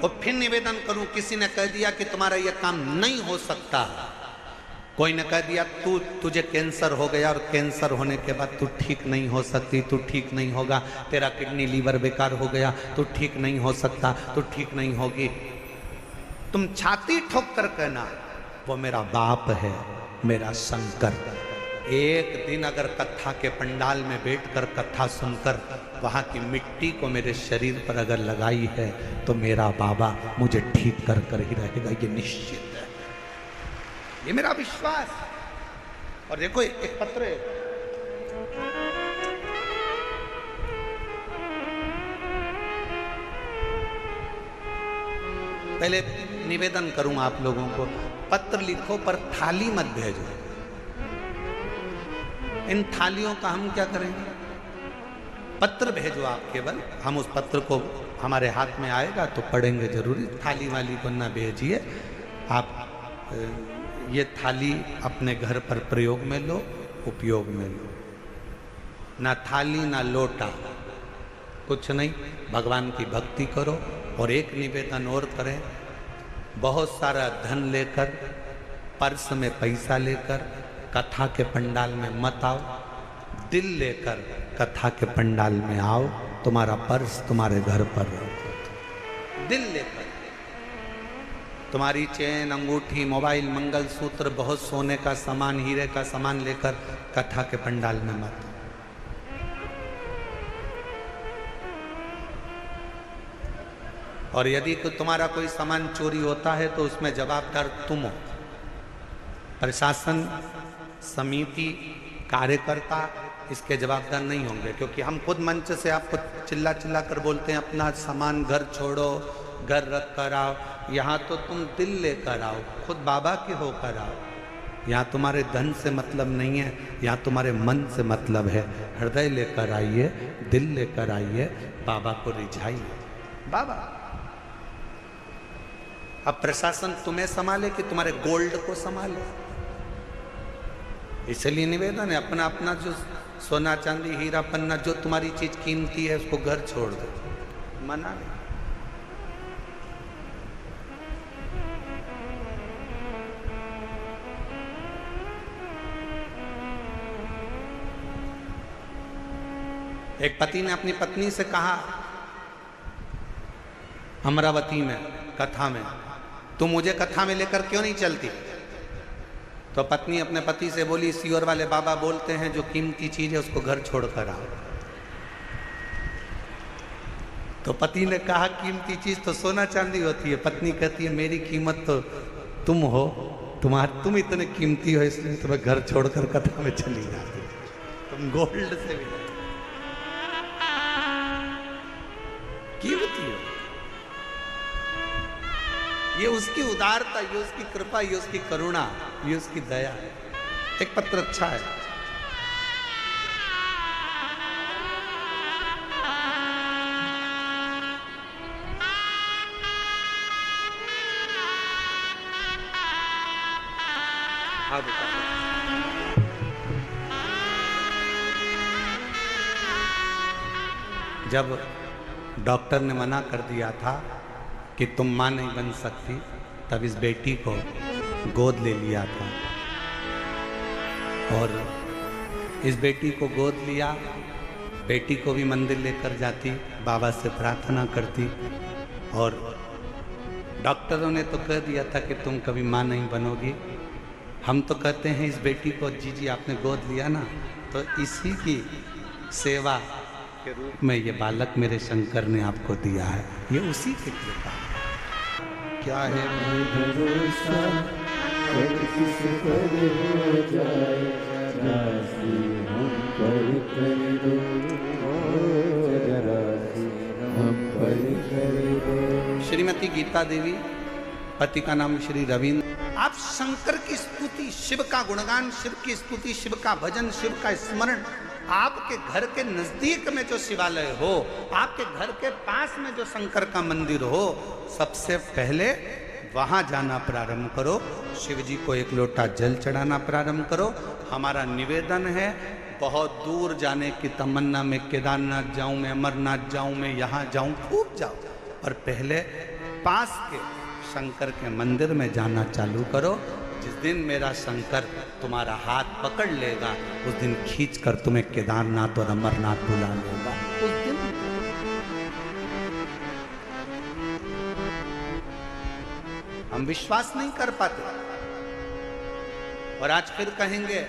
और फिर निवेदन करूं, किसी ने कह दिया कि तुम्हारा यह काम नहीं हो सकता, कोई ने कह दिया तुझे कैंसर हो गया और कैंसर होने के बाद तू ठीक नहीं हो सकती, तू ठीक नहीं होगा, तेरा किडनी लीवर बेकार हो गया, तू ठीक नहीं हो सकता, तू ठीक नहीं होगी, तुम छाती ठोक कर कहना वो मेरा बाप है, मेरा शंकर। एक दिन अगर कथा के पंडाल में बैठकर कथा सुनकर वहां की मिट्टी को मेरे शरीर पर अगर लगाई है तो मेरा बाबा मुझे ठीक कर कर ही रहेगा, ये निश्चित है, ये मेरा विश्वास। और देखो एक पत्र है, पहले निवेदन करूं आप लोगों को, पत्र लिखो पर थाली मत भेजो। इन थालियों का हम क्या करेंगे? पत्र भेजो आप केवल, हम उस पत्र को हमारे हाथ में आएगा तो पढ़ेंगे जरूरी, थाली वाली को ना भेजिए आप। ये थाली अपने घर पर प्रयोग में लो, उपयोग में लो, ना थाली ना लोटा, कुछ नहीं, भगवान की भक्ति करो। और एक निवेदन और करें, बहुत सारा धन लेकर, पर्स में पैसा लेकर कथा के पंडाल में मत आओ, दिल लेकर कथा के पंडाल में आओ, तुम्हारा पर्स तुम्हारे घर पर रखो, दिल लेकर। तुम्हारी चेन, अंगूठी, मोबाइल, मंगलसूत्र, बहुत सोने का सामान, हीरे का सामान लेकर कथा के पंडाल में मत। और यदि तुम्हारा कोई सामान चोरी होता है तो उसमें जवाबदार तुम हो। प्रशासन, समिति, कार्यकर्ता इसके जवाबदार नहीं होंगे, क्योंकि हम खुद मंच से आपको चिल्ला चिल्ला कर बोलते हैं अपना सामान घर छोड़ो, घर रख कर आओ। यहाँ तो तुम दिल लेकर आओ, खुद बाबा के होकर आओ। यहाँ तुम्हारे धन से मतलब नहीं है, यहाँ तुम्हारे मन से मतलब है। हृदय लेकर आइए, दिल लेकर आइए, बाबा को रिझाइए। बाबा अब प्रशासन तुम्हें संभाले कि तुम्हारे गोल्ड को संभाले? इसलिए निवेदन है, अपना अपना जो सोना चांदी हीरा पन्ना जो तुम्हारी चीज कीमती है उसको घर छोड़ दो, मना नहीं। एक पति ने अपनी पत्नी से कहा अमरावती में कथा में, तुम मुझे कथा में लेकर क्यों नहीं चलती? तो पत्नी अपने पति से बोली, सीवर वाले बाबा बोलते हैं जो कीमती चीज है उसको घर छोड़कर आओ। तो पति ने कहा कीमती चीज तो सोना चांदी होती है। पत्नी कहती है मेरी कीमत तो तुम हो, तुम इतने कीमती हो इसलिए तुम्हें घर छोड़कर कथा में चली जाती, तुम गोल्ड से भी कीमती हो। ये उसकी उदारता, ये उसकी कृपा, ये उसकी करुणा, ये उसकी दया है। एक पत्र अच्छा है, हाँ बेटा। जब डॉक्टर ने मना कर दिया था कि तुम मां नहीं बन सकती, तब इस बेटी को गोद ले लिया था। और इस बेटी को गोद लिया, बेटी को भी मंदिर लेकर जाती, बाबा से प्रार्थना करती। और डॉक्टरों ने तो कह दिया था कि तुम कभी मां नहीं बनोगी। हम तो कहते हैं इस बेटी को जी आपने गोद लिया ना, तो इसी की सेवा के रूप में ये बालक मेरे शंकर ने आपको दिया है, ये उसी की कृपा है। क्या है भरोसा किसी पर हो जाए, हम पर कर दो, हम पर कर दो। श्रीमती गीता देवी, पति का नाम श्री रविंद्र। आप शंकर की स्तुति, शिव का गुणगान, शिव की स्तुति, शिव का भजन, शिव का स्मरण, आपके घर के नजदीक में जो शिवालय हो, आपके घर के पास में जो शंकर का मंदिर हो, सबसे पहले वहां जाना प्रारंभ करो। शिव जी को एक लोटा जल चढ़ाना प्रारंभ करो। हमारा निवेदन है, बहुत दूर जाने की तमन्ना में, केदारनाथ जाऊं मैं, अमरनाथ जाऊं मैं, यहाँ जाऊं, खूब जाओ, और पहले पास के शंकर के मंदिर में जाना चालू करो। जिस दिन मेरा शंकर तुम्हारा हाथ पकड़ लेगा उस दिन खींचकर तुम्हें केदारनाथ और अमरनाथ बुला लेगा। उस दिन हम विश्वास नहीं कर पाते और आज फिर कहेंगे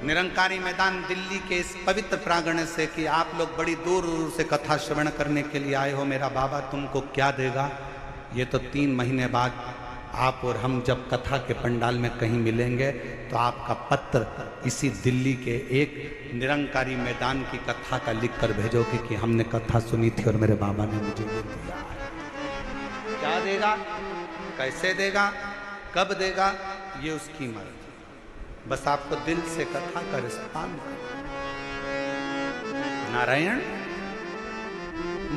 निरंकारी मैदान दिल्ली के इस पवित्र प्रांगण से कि आप लोग बड़ी दूर दूर से कथा श्रवण करने के लिए आए हो, मेरा बाबा तुमको क्या देगा। ये तो 3 महीने बाद आप और हम जब कथा के पंडाल में कहीं मिलेंगे तो आपका पत्र इसी दिल्ली के एक निरंकारी मैदान की कथा का लिख कर भेजोगे कि हमने कथा सुनी थी और मेरे बाबा ने मुझे ये दिया। क्या देगा, कैसे देगा, कब देगा, ये उसकी मर्जी। बस आपको दिल से कथा का रिस्पॉन्ड करना। नारायण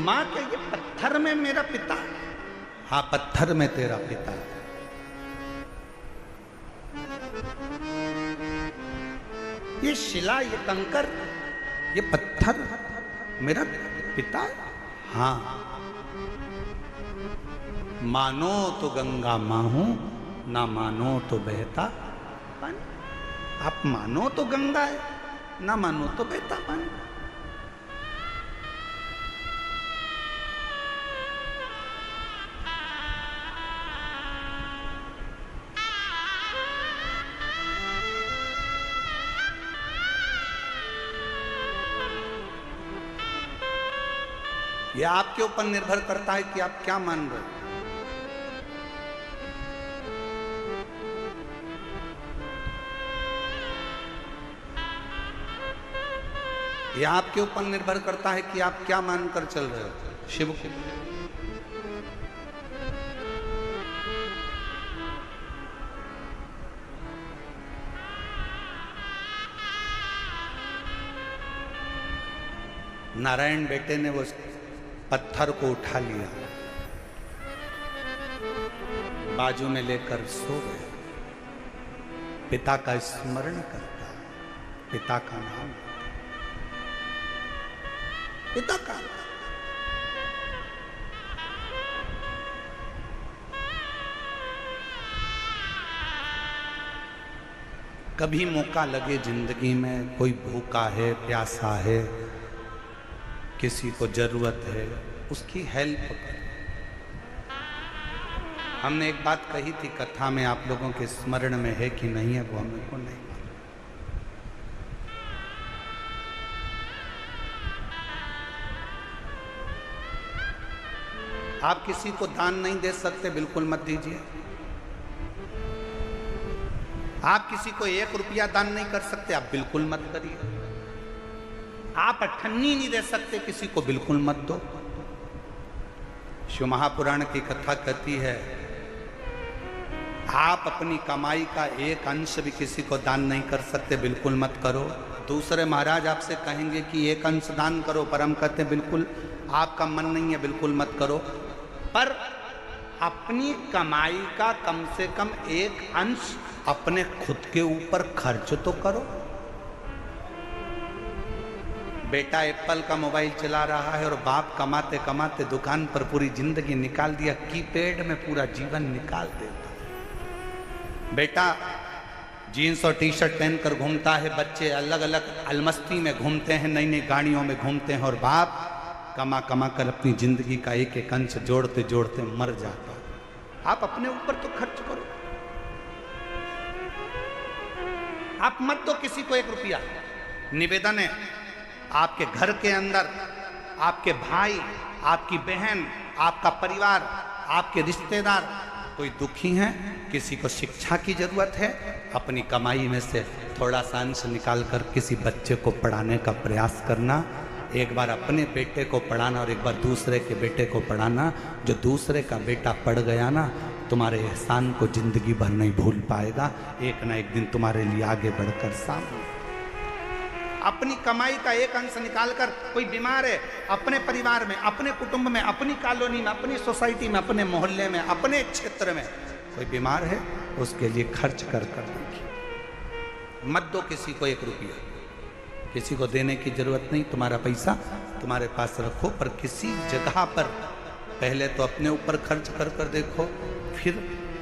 मां के ये पत्थर में मेरा पिता, हाँ पत्थर में तेरा पिता। ये शिला, ये कंकर, ये पत्थर मेरा पिता, हाँ। मानो तो गंगा मां हूं, ना मानो तो बहता पानी। आप मानो तो गंगा है, ना मानो तो बहता पानी। यह आपके ऊपर निर्भर करता है कि आप क्या मान रहे हो। यह आपके ऊपर निर्भर करता है कि आप क्या मानकर चल रहे हो शिव को। नारायण बेटे ने वो पत्थर को उठा लिया, बाजू में लेकर सो गए। पिता का स्मरण करता, पिता का नाम, पिता का। कभी मौका लगे जिंदगी में, कोई भूखा है, प्यासा है, किसी को जरूरत है, उसकी हेल्प करो। हमने एक बात कही थी कथा में, आप लोगों के स्मरण में है कि नहीं है वो हमें को नहीं। आप किसी को दान नहीं दे सकते, बिल्कुल मत दीजिए। आप किसी को 1 रुपया दान नहीं कर सकते, आप बिल्कुल मत करिए। आप अठन्नी नहीं दे सकते किसी को, बिल्कुल मत दो। शिव महापुराण की कथा कहती है आप अपनी कमाई का 1 अंश भी किसी को दान नहीं कर सकते, बिल्कुल मत करो। दूसरे महाराज आपसे कहेंगे कि 1 अंश दान करो, पर हम कहते हैं बिल्कुल आपका मन नहीं है, बिल्कुल मत करो। पर अपनी कमाई का कम से कम 1 अंश अपने खुद के ऊपर खर्च तो करो। बेटा एप्पल का मोबाइल चला रहा है और बाप कमाते कमाते दुकान पर पूरी जिंदगी निकाल दिया, कीपैड में पूरा जीवन निकाल देता। बेटा जीन्स और टी शर्ट पहनकर घूमता है, बच्चे अलग अलग अलमस्ती में घूमते हैं, नई नई गाड़ियों में घूमते हैं, और बाप कमा कमा कर अपनी जिंदगी का 1 अंश जोड़ते जोड़ते मर जाता। आप अपने ऊपर तो खर्च करो। आप मत दो किसी को 1 रुपया। निवेदन है आपके घर के अंदर आपके भाई, आपकी बहन, आपका परिवार, आपके रिश्तेदार कोई दुखी हैं, किसी को शिक्षा की जरूरत है, अपनी कमाई में से थोड़ा सा अंश निकाल कर किसी बच्चे को पढ़ाने का प्रयास करना। एक बार अपने बेटे को पढ़ाना और एक बार दूसरे के बेटे को पढ़ाना। जो दूसरे का बेटा पढ़ गया ना, तुम्हारे एहसान को जिंदगी भर नहीं भूल पाएगा। एक ना एक दिन तुम्हारे लिए आगे बढ़कर सामने। अपनी कमाई का 1 अंश निकालकर, कोई बीमार है अपने परिवार में, अपने कुटुंब में, अपनी कॉलोनी में, अपनी सोसाइटी में, अपने मोहल्ले में, अपने क्षेत्र में कोई बीमार है, उसके लिए खर्च कर देखिए। मत दो किसी को 1 रुपया, किसी को देने की जरूरत नहीं। तुम्हारा पैसा तुम्हारे पास रखो, पर किसी जगह पर पहले तो अपने ऊपर खर्च कर कर देखो, फिर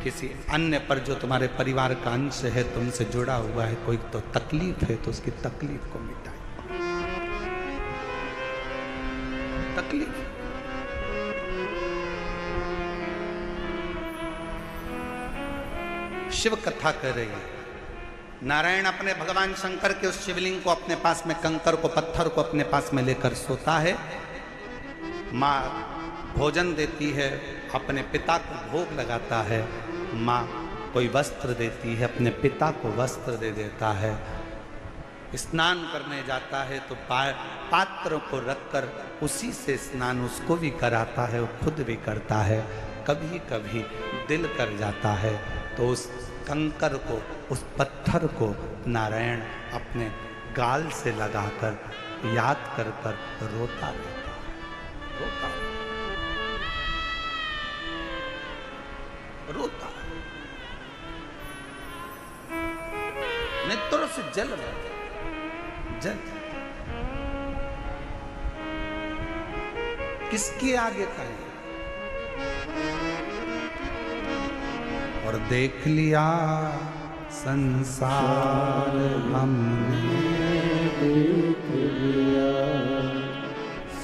किसी अन्य पर जो तुम्हारे परिवार का अंश है, तुमसे जुड़ा हुआ है, कोई तो तकलीफ है तो उसकी तकलीफ को मिटाए। तकलीफ शिव कथा कर रही है। नारायण अपने भगवान शंकर के उस शिवलिंग को अपने पास में, कंकर को, पत्थर को अपने पास में लेकर सोता है। माँ भोजन देती है, अपने पिता को भोग लगाता है। माँ कोई वस्त्र देती है, अपने पिता को वस्त्र दे देता है। स्नान करने जाता है तो पात्र को रखकर उसी से स्नान उसको भी कराता है, वो खुद भी करता है। कभी कभी दिल कर जाता है तो उस कंकर को, उस पत्थर को नारायण अपने गाल से लगाकर याद कर कर रोता रहता है, रोता नेत्रों से जल बहता, जल। किसके आगे करें? और देख लिया संसार हमने, देख लिया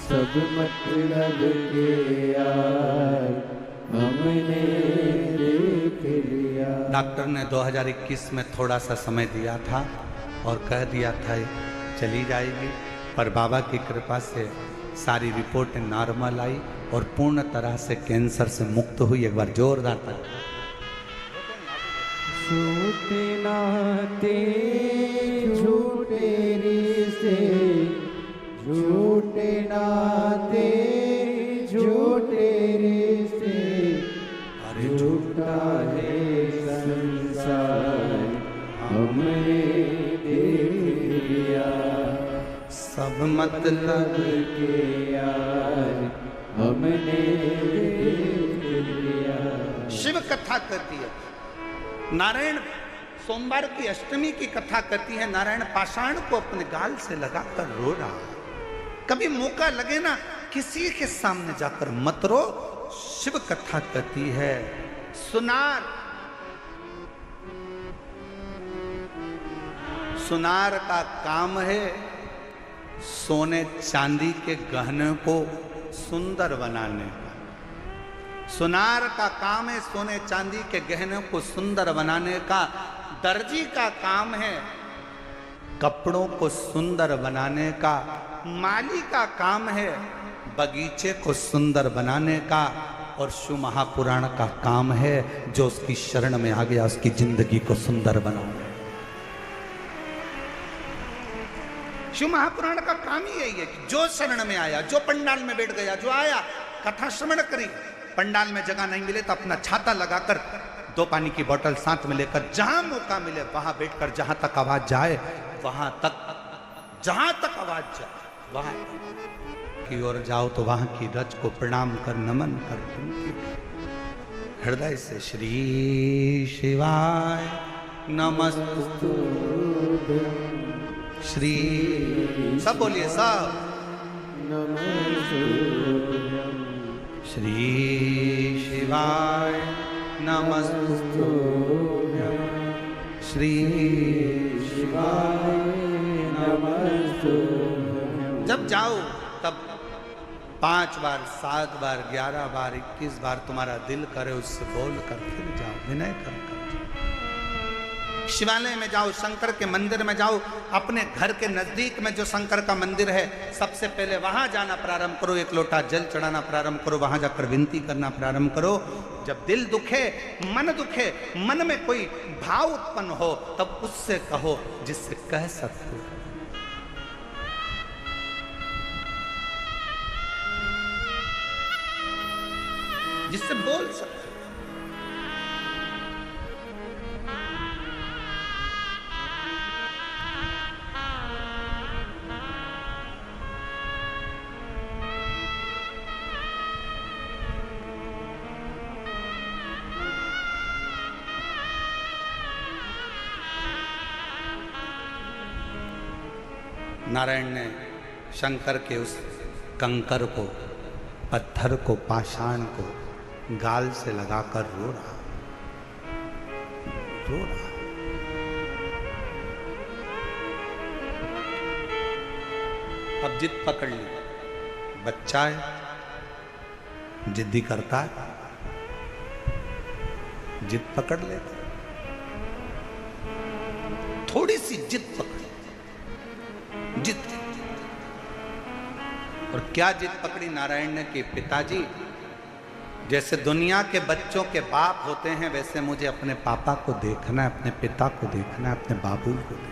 सब मतलब के यार हमने देख लिया। डॉक्टर ने 2021 में थोड़ा सा समय दिया था और कह दिया था चली जाएगी, पर बाबा की कृपा से सारी रिपोर्टें नॉर्मल आई और पूर्ण तरह से कैंसर से मुक्त हुई। एक बार जोरदार तक झूठे नाते झूठे रिश्ते, झूठे नाते झूठे रिश्ते, झूठा है संसार हमने देख लिया सब मतलब के यार हमने देख लिया। शिव कथा करती है नारायण। सोमवार की अष्टमी की कथा करती है। नारायण पाषाण को अपने गाल से लगाकर रो रहा है। कभी मौका लगे ना किसी के सामने जाकर मत रो। शिव कथा करती है। सुनार, सुनार का काम है सोने चांदी के गहने को सुंदर बनाने का। सुनार का काम है सोने चांदी के गहनों को सुंदर बनाने का। दर्जी का काम है कपड़ों को सुंदर बनाने का। माली का काम है बगीचे को सुंदर बनाने का। और शिव महापुराण का काम है जो उसकी शरण में आ गया उसकी जिंदगी को सुंदर बनाना। शिव महापुराण का काम ही यही है कि जो शरण में आया, जो पंडाल में बैठ गया, जो आया, कथा श्रवण करी, पंडाल में जगह नहीं मिले तो अपना छाता लगाकर 2 पानी की बोतल साथ में लेकर जहां मौका मिले वहां बैठकर जहां तक आवाज जाए वहां तक, जहां तक आवाज जाए वहां की ओर जाओ तो वहां की रज को प्रणाम कर, नमन कर, हृदय से श्री शिवाय नमस्तु। श्री सब बोलिए सब। श्री शिवाय नमस्तुभ्यं। श्री शिवाय नमस्तुभ्यं। जब जाओ तब 5 बार, 7 बार, 11 बार, 21 बार तुम्हारा दिल करे उससे बोल कर फिर जाओ, विनय कर। शिवालय में जाओ, शंकर के मंदिर में जाओ। अपने घर के नजदीक में जो शंकर का मंदिर है सबसे पहले वहां जाना प्रारंभ करो। 1 लोटा जल चढ़ाना प्रारंभ करो, वहां जाकर विनती करना प्रारंभ करो। जब दिल दुखे, मन दुखे, मन में कोई भाव उत्पन्न हो तब उससे कहो जिससे कह सकते हो, जिससे बोल सकते। नारायण ने शंकर के उस कंकर को पत्थर को, पाषाण को गाल से लगाकर रो रहा। अब जिद पकड़ ली, बच्चा है, जिद्दी करता है, जिद पकड़ लेता, थोड़ी सी जिद पकड़ी, जिद। और क्या जिद पकड़ी नारायण ने कि पिताजी, जैसे दुनिया के बच्चों के बाप होते हैं वैसे मुझे अपने पापा को देखना है, अपने पिता को देखना है, अपने बाबू को देखना।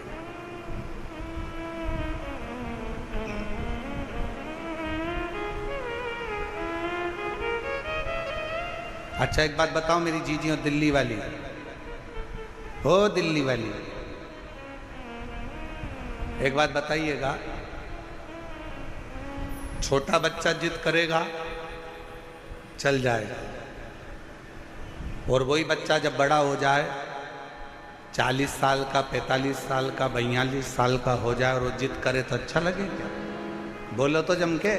अच्छा एक बात बताओ मेरी जीजी और दिल्ली वाली, हो दिल्ली वाली, एक बात बताइएगा, छोटा बच्चा जिद करेगा चल जाएगा, और वही बच्चा जब बड़ा हो जाए 40 साल का, 45 साल का, 42 साल का हो जाए और वो जिद करे तो अच्छा लगे क्या? बोलो तो जम के,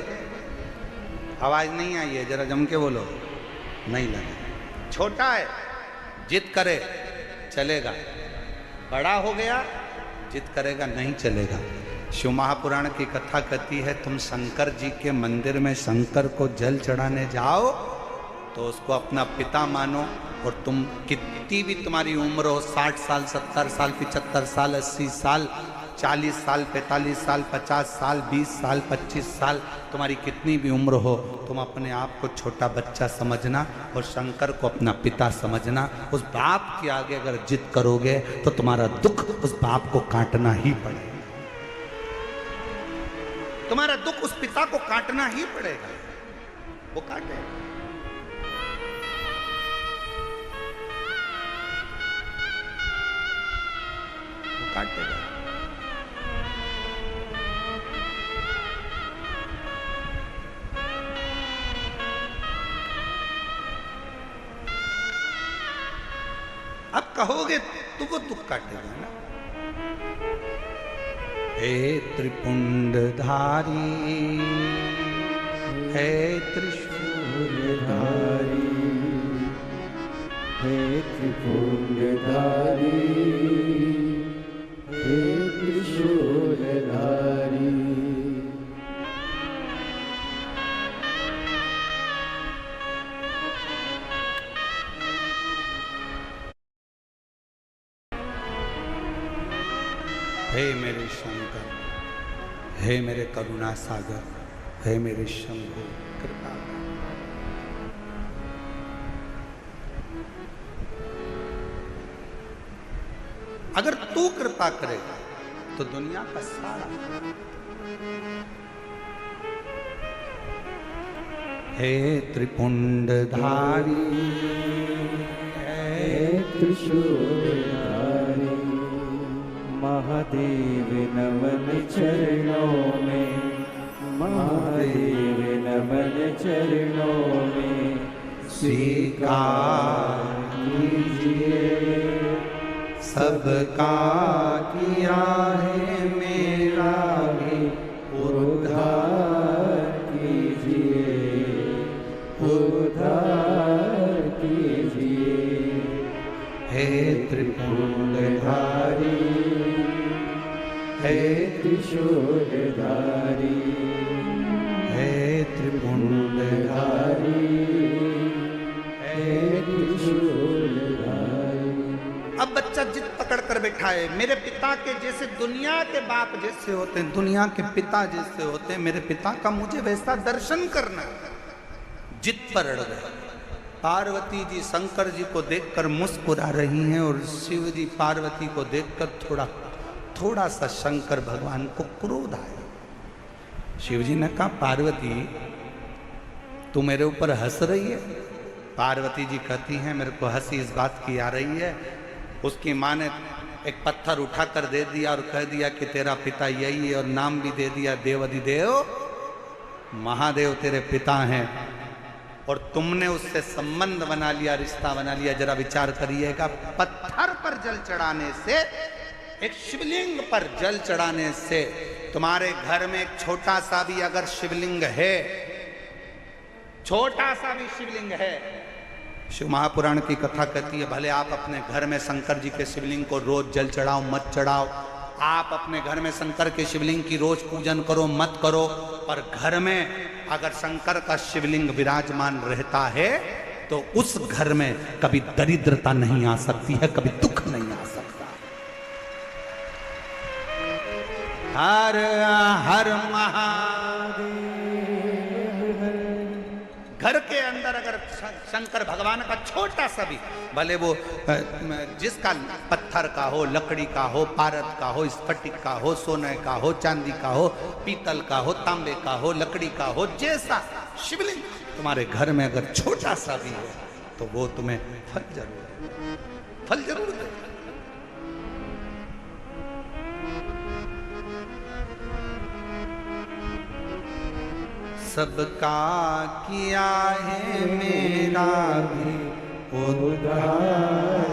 आवाज नहीं आई है, जरा जम के बोलो, नहीं लगे। छोटा है जिद करे चलेगा, बड़ा हो गया जिद करेगा नहीं चलेगा। शिव महापुराण की कथा कहती है, तुम शंकर जी के मंदिर में शंकर को जल चढ़ाने जाओ तो उसको अपना पिता मानो, और तुम कितनी भी तुम्हारी उम्र हो, 60 साल, 70 साल, 75 साल, 80 साल, 40 साल, 45 साल, 50 साल, 20 साल, 25 साल, तुम्हारी कितनी भी उम्र हो, तुम अपने आप को छोटा बच्चा समझना और शंकर को अपना पिता समझना। उस बाप के आगे अगर जिद करोगे तो तुम्हारा दुख उस बाप को काटना ही पड़ेगा, तुम्हारा दुख उस पिता को काटना ही पड़ेगा, वो काटेगा। वो काटेगा। अब कहोगे तो वो दुख काटेगा ना। हे त्रिपुंडधारी, हे त्रिशूलधारी, हे त्रिपुंडधारी, हे त्रिशूलधारी, हे मेरे शंकर, हे मेरे करुणा सागर, हे मेरे शंभु कृपा। अगर तू कृपा करेगा तो दुनिया का सारा, हे त्रिपुंडधारी, हे त्रिशूलधारी, महादेव नमन चरणों में, महादेव नमन चरणों में, स्वीकार कीजिए सबका किया है मेरा भी उद्धार कीजिए, उद्धार कीजिए। हे त्रिपुंडधारी, हे त्रिशूलधारी, हे त्रिपुंडधारी, हे त्रिशूलधारी। अब बच्चा जिद पकड़ कर बैठा है, मेरे पिता के जैसे दुनिया के बाप जैसे होते हैं, दुनिया के पिता जैसे होते हैं, मेरे पिता का मुझे वैसा दर्शन करना। जिद पर अड़ गए। पार्वती जी शंकर जी को देखकर मुस्कुरा रही हैं और शिव जी पार्वती को देखकर थोड़ा सा शंकर भगवान को क्रोध आया। शिव जी ने कहा, पार्वती तू मेरे ऊपर हंस रही है? पार्वती जी कहती हैं, मेरे को हंसी इस बात की आ रही है, उसकी माँ ने एक पत्थर उठाकर दे दिया और कह दिया कि तेरा पिता यही है, और नाम भी दे दिया देवाधिदेव, महादेव तेरे पिता हैं, और तुमने उससे संबंध बना लिया, रिश्ता बना लिया। जरा विचार करिएगा, पत्थर पर जल चढ़ाने से, एक शिवलिंग पर जल चढ़ाने से, तुम्हारे घर में एक छोटा सा भी अगर शिवलिंग है छोटा सा भी शिवलिंग है। शिव महापुराण की कथा कहती है, भले आप अपने घर में शंकर जी के शिवलिंग को रोज जल चढ़ाओ मत चढ़ाओ, आप अपने घर में शंकर के शिवलिंग की रोज पूजन करो मत करो, पर घर में अगर शंकर का शिवलिंग विराजमान रहता है तो उस घर में कभी दरिद्रता नहीं आ सकती है, कभी दुख नहीं आ सकता। हर हर महादेव। घर के अंदर अगर शंकर भगवान का छोटा सा भी, भले वो जिसका पत्थर का हो, लकड़ी का हो, पारद का हो, स्फटिक का हो, सोने का हो, चांदी का हो, पीतल का हो, तांबे का हो, लकड़ी का हो, जैसा शिवलिंग तुम्हारे घर में अगर छोटा सा भी हो तो वो तुम्हें फल जरूर देगा। सबका किया है मेरा भी उद्धार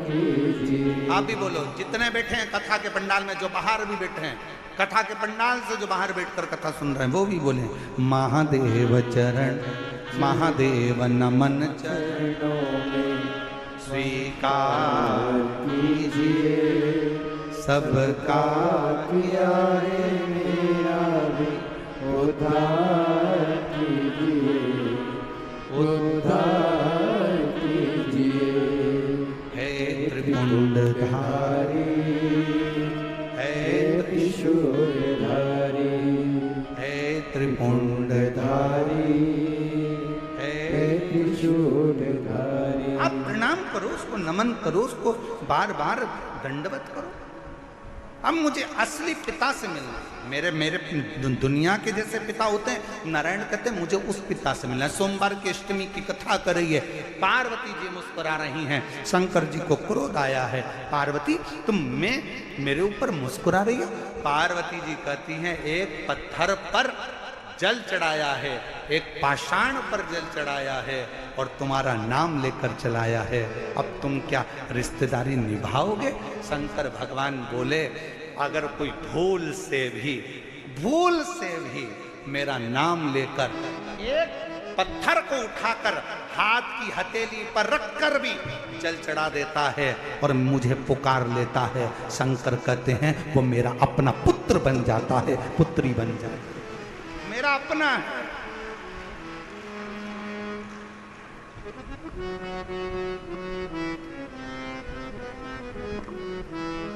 कीजिए। आप भी बोलो, जितने बैठे हैं कथा के पंडाल में, जो बाहर भी बैठे हैं कथा के पंडाल से, जो बाहर बैठकर कथा सुन रहे हैं वो भी बोले, महादेव चरण महादेव नमन चरणों में स्वीकार कीजिए। सबका किया है मेरा भी उद्धार कीजिए, उद्धार कीजिए। हे त्रिपुंडधारी, हे त्रिशूलधारी, हे त्रिपुंडधारी, हे त्रिशूलधारी। आप प्रणाम करो उसको, नमन करो उसको, बार बार दंडवत करो। अब मुझे असली पिता से मिलना, मेरे दुनिया के जैसे पिता होते हैं, नारायण कहते हैं मुझे उस पिता से मिलना है। सोमवार की अष्टमी की कथा कर रही है, पार्वती जी मुस्कुरा रही हैं, शंकर जी को क्रोध आया है, पार्वती तुम मेरे ऊपर मुस्कुरा रही हो। पार्वती जी कहती हैं एक पत्थर पर जल चढ़ाया है, एक पाषाण पर जल चढ़ाया है और तुम्हारा नाम लेकर चलाया है, अब तुम क्या रिश्तेदारी निभाओगे? शंकर भगवान बोले, अगर कोई भूल से भी मेरा नाम लेकर एक पत्थर को उठाकर हाथ की हथेली पर रखकर भी जल चढ़ा देता है और मुझे पुकार लेता है, शंकर कहते हैं वो मेरा अपना पुत्र बन जाता है, पुत्री बन जाता है, मेरा अपना है।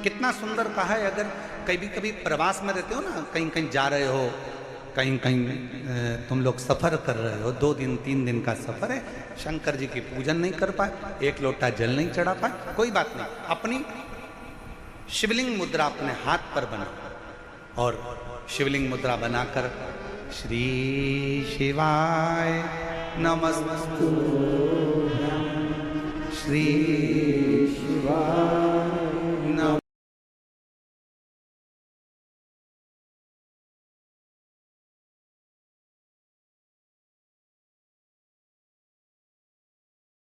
कितना सुंदर कहा है। अगर कभी प्रवास में रहते हो ना, कहीं कहीं जा रहे हो, कहीं कहीं तुम लोग सफर कर रहे हो, 2 दिन 3 दिन का सफर है, शंकर जी की पूजन नहीं कर पाए, एक लोटा जल नहीं चढ़ा पाए, कोई बात नहीं, अपनी शिवलिंग मुद्रा अपने हाथ पर बनाओ और शिवलिंग मुद्रा बनाकर श्री शिवाय नमस्तुभ्यं, श्री शिवाय